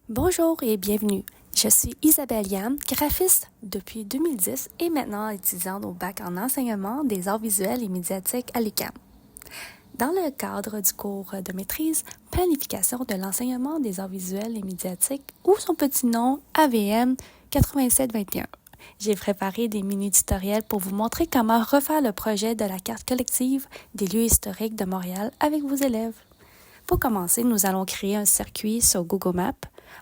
Bonjour et bienvenue. Je suis Isabelle Yann, graphiste depuis 2010 et maintenant étudiante au bac en enseignement des arts visuels et médiatiques à l'UQAM. Dans le cadre du cours de maîtrise Planification de l'enseignement des arts visuels et médiatiques, ou son petit nom AVM 8721, j'ai préparé des mini-tutoriels pour vous montrer comment refaire le projet de la carte collective des lieux historiques de Montréal avec vos élèves. Pour commencer, nous allons créer un circuit sur Google Maps.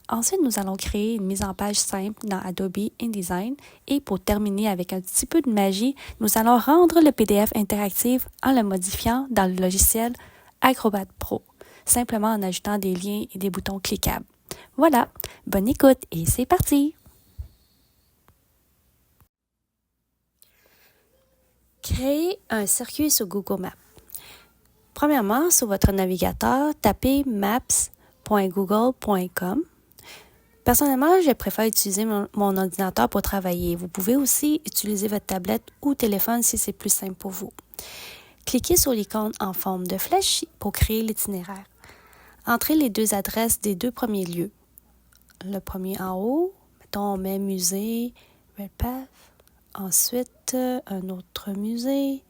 Ensuite, nous allons créer une mise en page simple dans Adobe InDesign. Et pour terminer avec un petit peu de magie, nous allons rendre le PDF interactif en le modifiant dans le logiciel Acrobat Pro, simplement en ajoutant des liens et des boutons cliquables. Voilà, bonne écoute et c'est parti! Créer un circuit sur Google Maps. Premièrement, sur votre navigateur, tapez maps.google.com. Personnellement, je préfère utiliser mon ordinateur pour travailler. Vous pouvez aussi utiliser votre tablette ou téléphone si c'est plus simple pour vous. Cliquez sur l'icône en forme de flèche pour créer l'itinéraire. Entrez les deux adresses des deux premiers lieux. Le premier en haut, mettons on met musée, Redpath. Ensuite, un autre musée.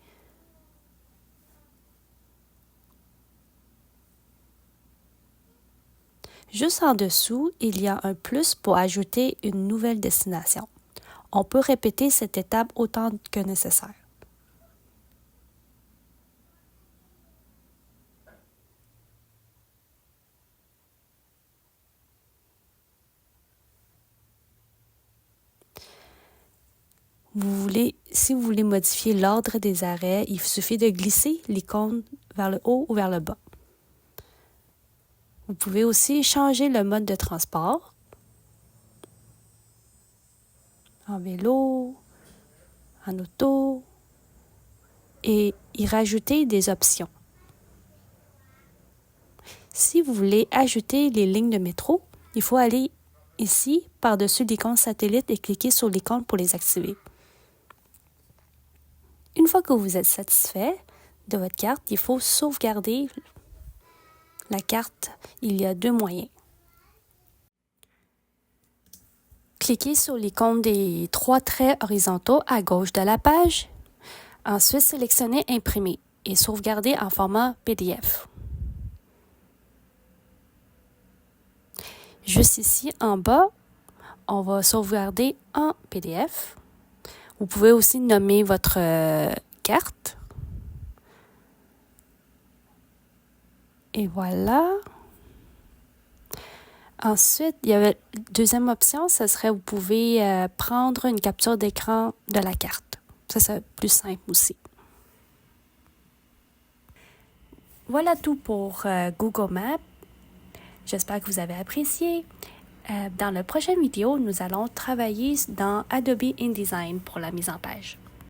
Juste en dessous, il y a un plus pour ajouter une nouvelle destination. On peut répéter cette étape autant que nécessaire. Si vous voulez modifier l'ordre des arrêts, il suffit de glisser l'icône vers le haut ou vers le bas. Vous pouvez aussi changer le mode de transport. En vélo, en auto, et y rajouter des options. Si vous voulez ajouter les lignes de métro, il faut aller ici, par-dessus l'icône satellite et cliquer sur l'icône pour les activer. Une fois que vous êtes satisfait de votre carte, il faut sauvegarder la carte. Il y a deux moyens. Cliquez sur l'icône des trois traits horizontaux à gauche de la page. Ensuite, sélectionnez « Imprimer » et sauvegarder en format PDF. Juste ici, en bas, on va sauvegarder en PDF. Vous pouvez aussi nommer votre carte. Et voilà. Ensuite, il y avait une deuxième option, ce serait vous pouvez prendre une capture d'écran de la carte. Ça, c'est plus simple aussi. Voilà tout pour Google Maps. J'espère que vous avez apprécié. Dans la prochaine vidéo, nous allons travailler dans Adobe InDesign pour la mise en page.